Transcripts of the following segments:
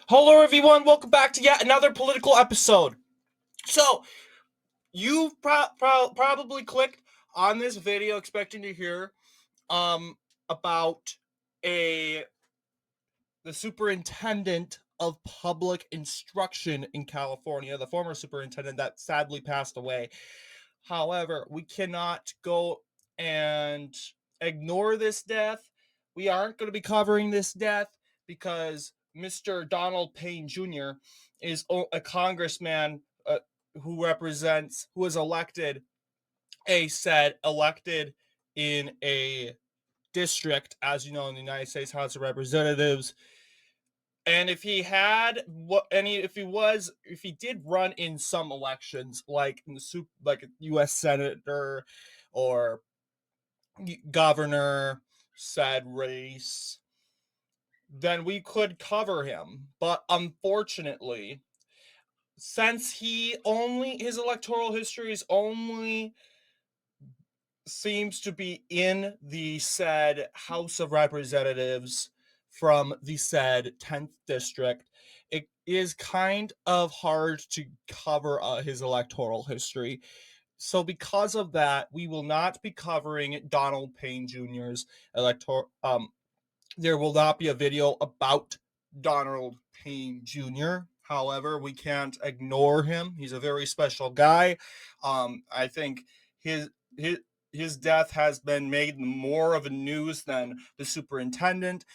Hello, everyone. Welcome back to yet another political episode. So, you probably clicked on this video expecting to hear about a the superintendent of public instruction in California, the former superintendent that sadly passed away. However, we cannot go and ignore this death. We aren't going to be covering this death because Mr. Donald Payne Jr. is a congressman who was elected in a district, as you know, in the United States House of Representatives. And if he did run in some elections, like in like a U.S. senator or governor said race, then we could cover him. But unfortunately, since his electoral history is only seems to be in the said House of Representatives from the said 10th district, it is kind of hard to cover his electoral history. So because of that, we will not be covering Donald Payne Jr.'s electoral. There will not be a video about Donald Payne Jr. However, we can't ignore him. He's a very special guy. I think his his his death has been made more of a news than the superintendent's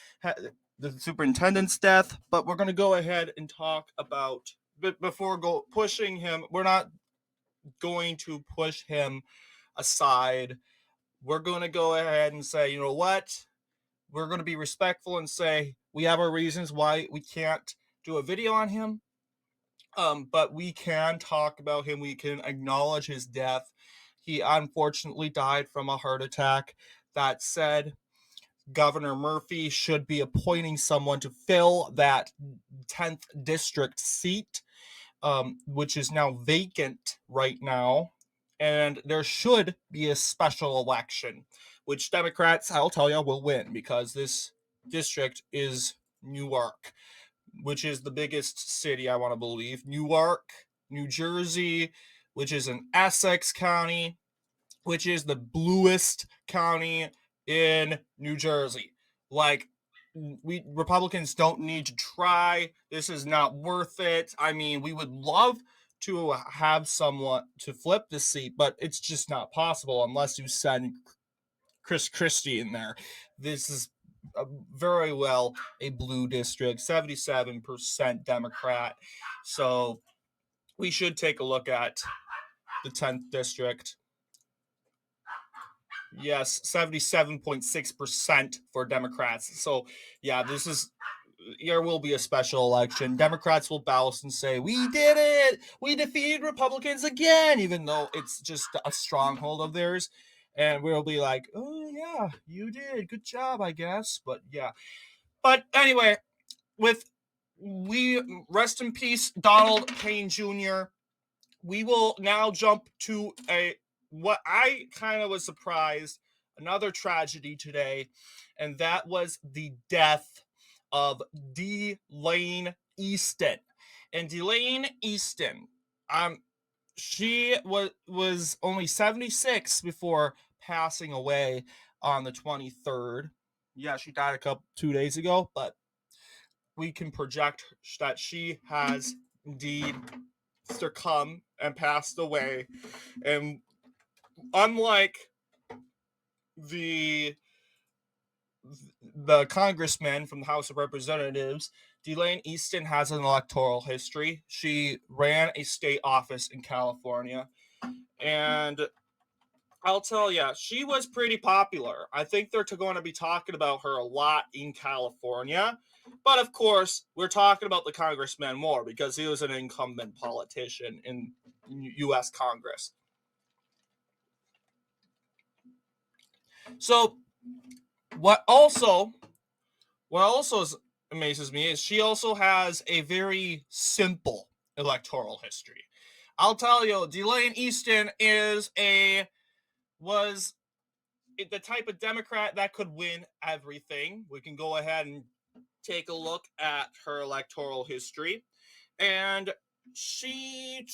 death. But we're going to go ahead and talk about. But before pushing him, we're not going to push him aside. We're going to go ahead and say, you know what? We're going to be respectful and say we have our reasons why we can't do a video on him. But we can talk about him. We can acknowledge his death. He unfortunately died from a heart attack. That said, Governor Murphy should be appointing someone to fill that 10th district seat, which is now vacant right now. And there should be a special election, which Democrats, I'll tell you, will win because this district is Newark, which is the biggest city, I want to believe. Newark, New Jersey, which is in Essex County, which is the bluest county in New Jersey. Like, we Republicans don't need to try. This is not worth it. I mean, we would love to have someone to flip the seat, but it's just not possible unless you send Chris Christie in there. This is very well a blue district, 77% Democrat. So we should take a look at the 10th district. Yes, 77.6% for Democrats. So, yeah, there will be a special election. Democrats will bounce and say, "We did it! We defeated Republicans again," even though it's just a stronghold of theirs. And we'll be like, "Oh, yeah, you did. Good job, I guess." But yeah. But anyway, we rest in peace, Donald Payne Jr. We will now jump to what I kind of was surprised, another tragedy today, and that was the death of Delaine Eastin. And Delaine Eastin, she was only 76 before passing away on the 23rd. Yeah, she died 2 days ago, but we can project that she has indeed succumbed and passed away. And unlike the congressman from the House of Representatives, Delaine Eastin has an electoral history. She ran a state office in California, and I'll tell you, she was pretty popular. I think they're going to be talking about her a lot in California. But of course, we're talking about the congressman more because he was an incumbent politician in U.S. Congress. So what also amazes me is she also has a very simple electoral history. I'll tell you, Delaine Eastin was the type of Democrat that could win everything. We can go ahead and take a look at her electoral history. And she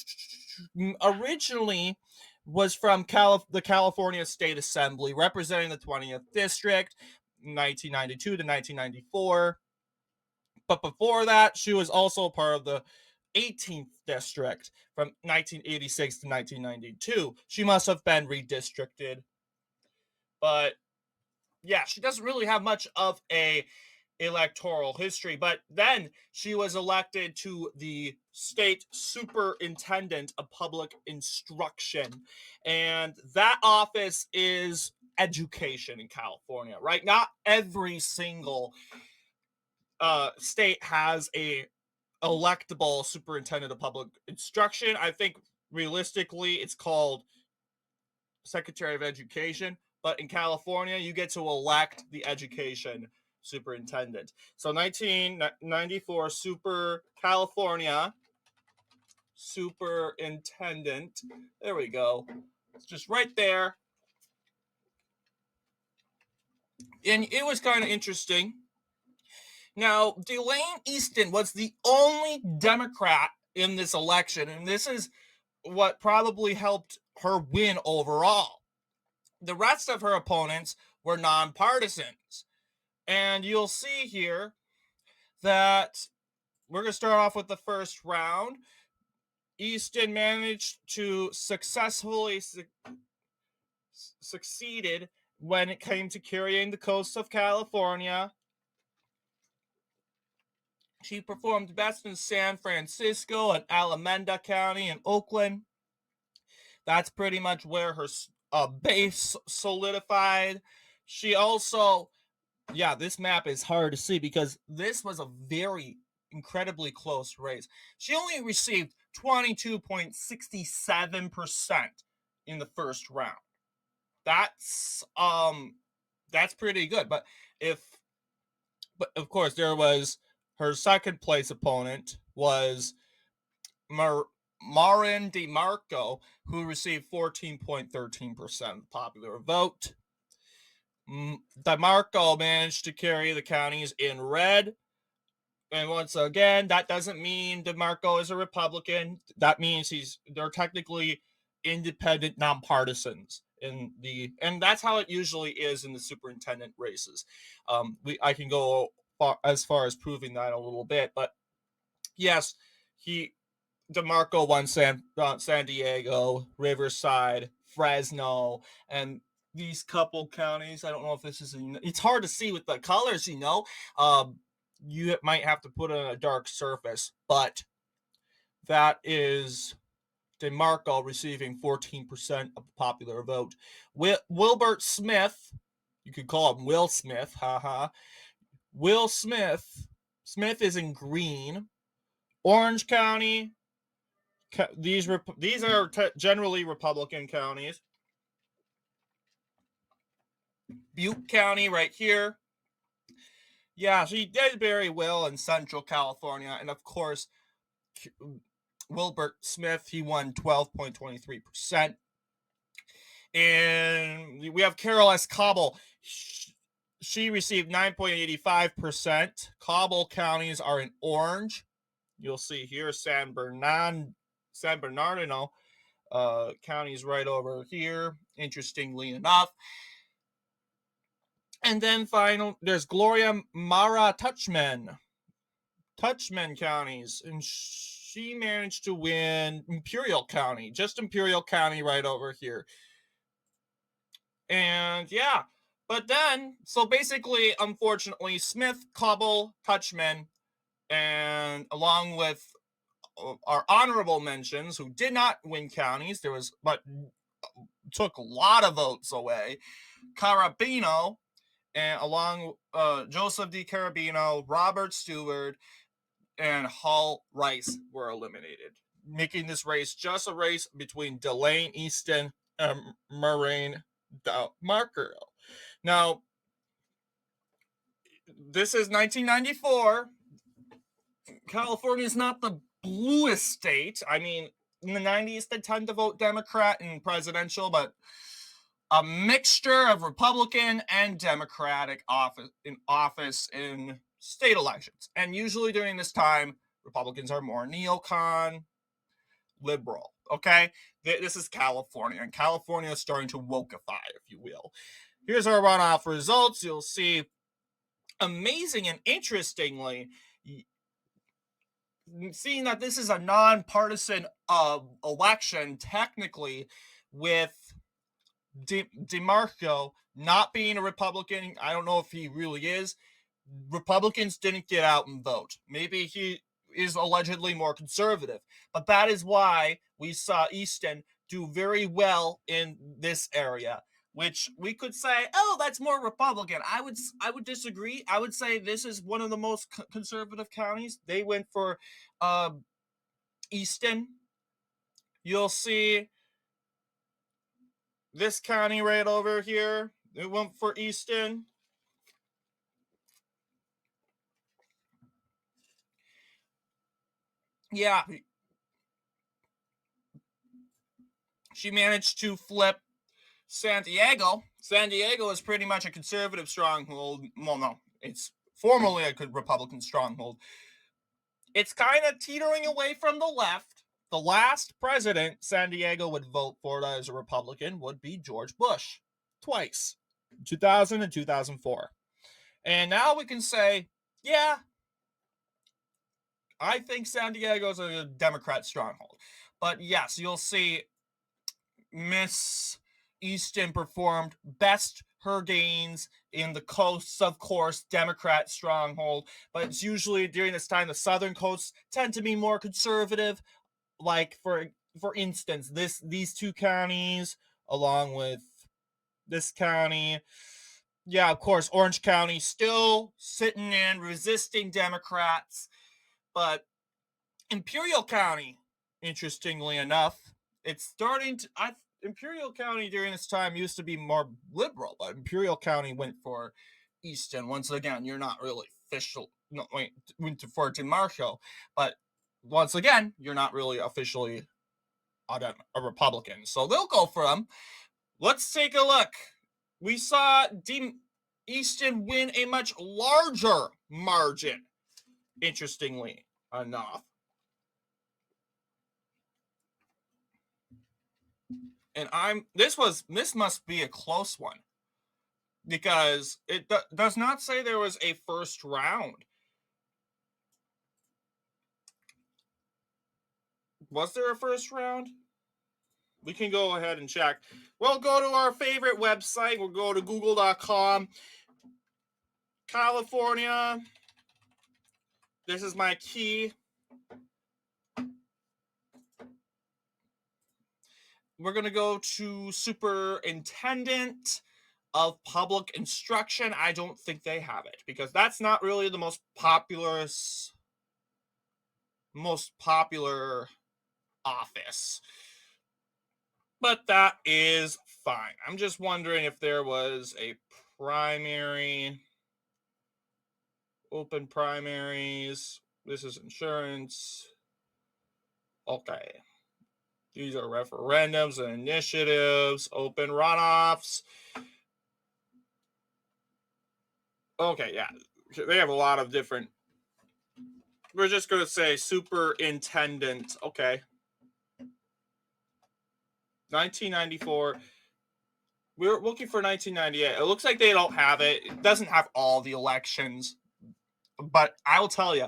originally was from the California State Assembly, representing the 20th District, 1992 to 1994. But before that, she was also part of the 18th District from 1986 to 1992. She must have been redistricted. But yeah, she doesn't really have much of a electoral history, but then she was elected to the state superintendent of public instruction, and that office is education in California, right? Not every single state has a electable superintendent of public instruction. I think realistically it's called Secretary of Education, but in California, you get to elect the education superintendent. So 1994 California superintendent. There we go. It's just right there. And it was kind of interesting. Now, Delaine Eastin was the only Democrat in this election, and this is what probably helped her win overall. The rest of her opponents were nonpartisans. And you'll see here that we're going to start off with the first round. Eastin managed to successfully succeeded when it came to carrying the coast of California. She performed best in San Francisco and Alameda County and Oakland. That's pretty much where her base solidified. She also, yeah, this map is hard to see because this was a very incredibly close race. She only received 22.67% in the first round. That's pretty good. But of course there was her second place opponent was Marin DeMarco, who received 14.13% popular vote. DeMarco managed to carry the counties in red. And once again, that doesn't mean DeMarco is a Republican. That means they're technically independent nonpartisans and that's how it usually is in the superintendent races. I can go as far as proving that a little bit, but yes, DeMarco won San Diego, Riverside, Fresno, and these couple counties. I don't know if this is it's hard to see with the colors, you might have to put it on a dark surface, but that is DeMarco receiving 14% of the popular vote. Wilbert Smith, you could call him Will Smith, haha. Will Smith is in green. Orange County, these are generally Republican counties. Butte County right here. Yeah, she did very well in Central California, and of course, Wilbert Smith, he won 12.23%. And we have Carol S. Cobble. She received 9.85%. Cobble counties are in orange. You'll see here San Bernardino counties right over here, interestingly enough. And then there's Gloria Mara Touchman counties, and she managed to win Imperial County, just Imperial County right over here. And yeah, but then, so basically, unfortunately, Smith, Cobble, Touchman, and along with our honorable mentions who did not win counties, but took a lot of votes away, Carabino, and along Joseph D. Carabino, Robert Stewart, and Hall Rice were eliminated, making this race just a race between Delaine Eastin and Marin DeMarco. Now, this is 1994. California is not the bluest state. I mean, in the 90s, they tend to vote Democrat in presidential, but a mixture of Republican and Democratic office in state elections. And usually during this time, Republicans are more neocon, liberal. Okay, this is California, and California is starting to wokeify, if you will. Here's our runoff results. You'll see, amazing and interestingly, seeing that this is a nonpartisan election, technically, with DeMarco not being a Republican. I don't know if he really is. Republicans didn't get out and vote. Maybe he is allegedly more conservative, but that is why we saw Eastin do very well in this area, which we could say, oh, that's more Republican. I would disagree. I would say this is one of the most conservative counties. They went for Eastin. You'll see this county right over here. It went for Eastin. Yeah, she managed to flip San Diego. San Diego is pretty much a conservative stronghold. Well, no, it's formerly a Republican stronghold. It's kind of teetering away from the left. The last president San Diego would vote for as a Republican would be George Bush, twice, 2000 and 2004. And now we can say, yeah, I think San Diego is a Democrat stronghold. But yes, you'll see Miss Eastin performed best her gains in the coasts, of course, Democrat stronghold. But it's usually during this time the southern coasts tend to be more conservative. Like for instance, these two counties, along with this county. Yeah, of course, Orange County still sitting in, resisting Democrats. But Imperial County, interestingly enough, it's starting to. Imperial County during this time used to be more liberal, but Imperial County went for Eastin. Once again, you're not really official. No, went for DeMarco, but once again, you're not really officially a Republican. So they'll go for them. Let's take a look. We saw Eastin win a much larger margin, interestingly enough. And this must be a close one, because it does not say there was a first round. Was there a first round? We can go ahead and check. We'll go to our favorite website. We'll go to google.com. California. This is my key. We're going to go to Superintendent of Public Instruction. I don't think they have it, because that's not really the most popular office. But that is fine. I'm just wondering if there was a primary, open primaries. This is insurance. Okay. These are referendums and initiatives, open runoffs. Okay, yeah. They have a lot of different. We're just going to say superintendent. Okay. 1994. We're looking for 1998. It looks like they don't have it. It doesn't have all the elections. But I will tell you,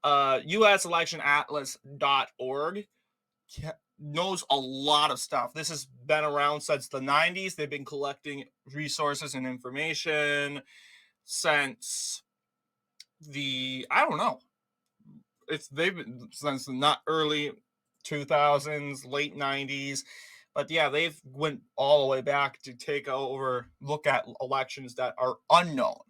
uselectionatlas.org knows a lot of stuff. This has been around since the 90s. They've been collecting resources and information since I don't know. They've been since the not early 2000s, late 90s. But yeah, they've went all the way back to look at elections that are unknown.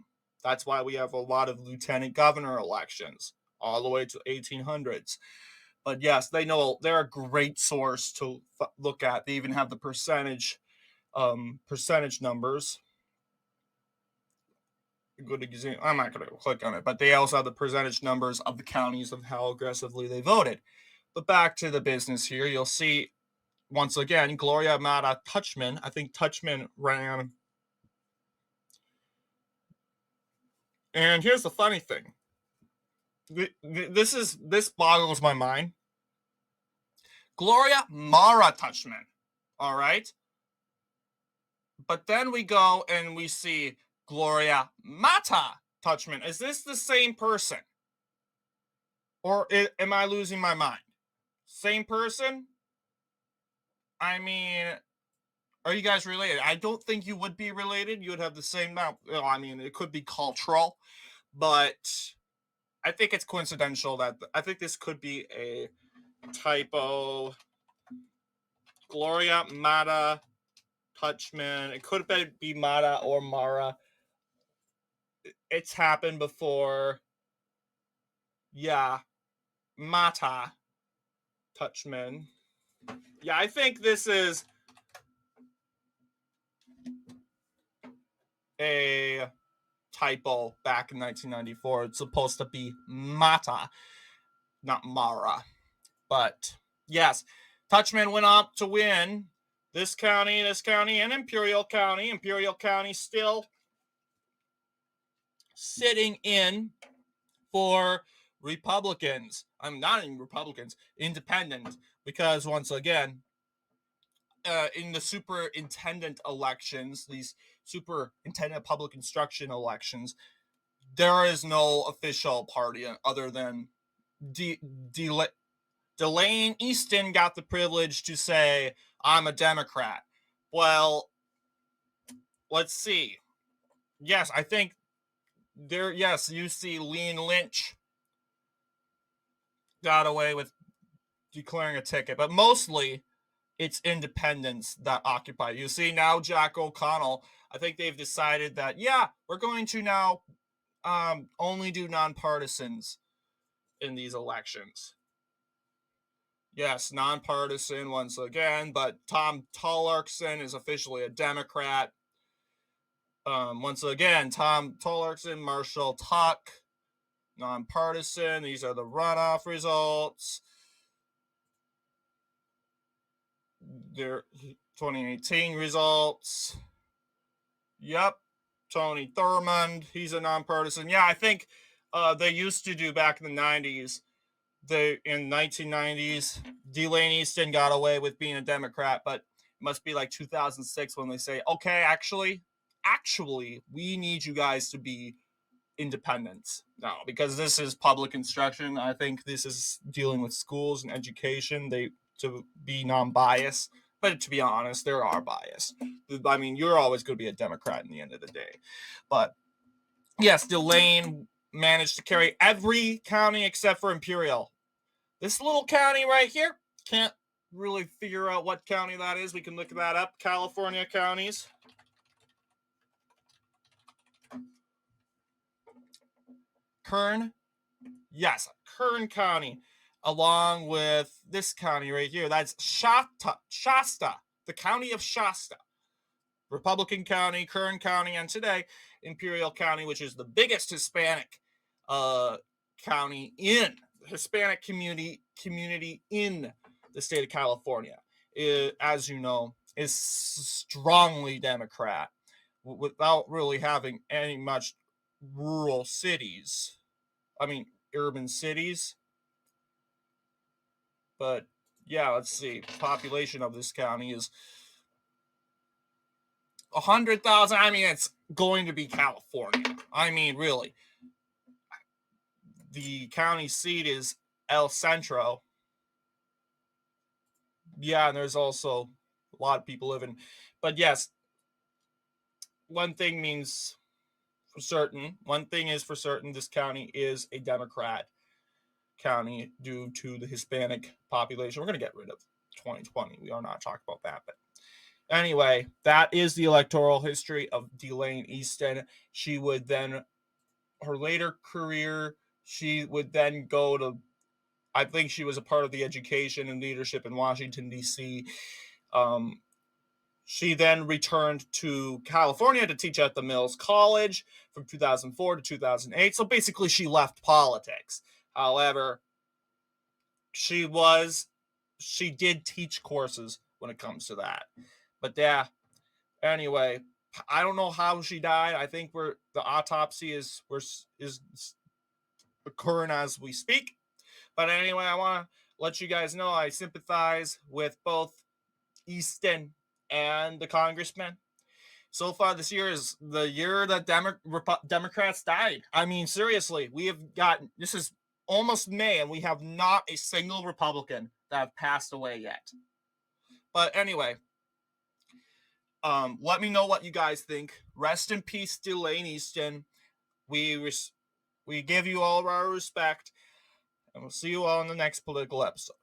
That's why we have a lot of lieutenant governor elections all the way to 1800s. But yes, they're a great source to look at. They even have the percentage numbers. A good example. I'm not going to click on it, but they also have the percentage numbers of the counties of how aggressively they voted. But back to the business here, you'll see once again Gloria Mata Touchman. I think Touchman ran. And here's the funny thing. this boggles my mind. Gloria Mara Touchman. All right. But then we go and we see Gloria Mata Touchman. Is this the same person? Or am I losing my mind? Same person? I mean, are you guys related? I don't think you would be related. You would have the same amount. Well, I mean, it could be cultural, but I think it's coincidental that I think this could be a typo. Gloria Mata Touchman. It could be Mata or Mara. It's happened before. Yeah, Mata Touchman. Yeah, I think this is a typo back in 1994. It's supposed to be Mata, not Mara. But yes, Touchman went up to win this county, and Imperial County. Imperial County still sitting in for Republicans. I'm not even Republicans, independent, because once again, in the superintendent elections, these superintendent public instruction elections, there is no official party other than Delaine Eastin got the privilege to say, I'm a Democrat. Well, let's see. Yes, I think yes, you see Lean Lynch got away with declaring a ticket, but mostly it's independents that occupy. You see now Jack O'Connell, I think they've decided that, yeah, we're going to now only do nonpartisans in these elections. Yes, nonpartisan once again, but Tom Tullerson is officially a Democrat. Once again, Tom Tullerson, Marshall Tuck, nonpartisan. These are the runoff results. Their 2018 results. Yep. Tony Thurmond, he's a nonpartisan. Yeah, I think they used to do back in the 90s. In 1990s, Delaine Eastin got away with being a Democrat, but it must be like 2006 when they say, okay, actually, we need you guys to be independents now, because this is public instruction. I think this is dealing with schools and education. They to be non-biased, but to be honest, there are bias. I mean, you're always going to be a Democrat in the end of the day. But yes, Delaine managed to carry every county except for Imperial. This little county right here, can't really figure out what county that is. We can look that up. California counties. Kern. Yes, Kern County. Along with this county right here. That's Shasta. The county of Shasta. Republican County, Kern County, and today Imperial County, which is the biggest Hispanic county in Hispanic community in the state of California. As you know, is strongly Democrat without really having any much rural cities. I mean, urban cities. But yeah, let's see. Population of this county is 100,000. I mean, it's going to be California. I mean, really. The county seat is El Centro. Yeah, and there's also a lot of people living. But yes, one thing is for certain, this county is a Democrat county due to the Hispanic population. We're going to get rid of 2020. We are not talking about that, but anyway, that is the electoral history of Delaine Eastin. She would then, her later career, she would then go to, I think she was a part of the education and leadership in Washington, D.C. She then returned to California to teach at the Mills College from 2004 to 2008. So basically, she left politics. However, she did teach courses when it comes to that. But yeah, anyway, I don't know how she died. I think the autopsy is occurring as we speak. But anyway, I want to let you guys know I sympathize with both Eastin and the congressman. So far, this year is the year that Democrats died. I mean, seriously, we have gotten, this is almost May, and we have not a single Republican that have passed away yet. But anyway, let me know what you guys think. Rest in peace, Delaine Eastin. We give you all of our respect, and we'll see you all in the next political episode.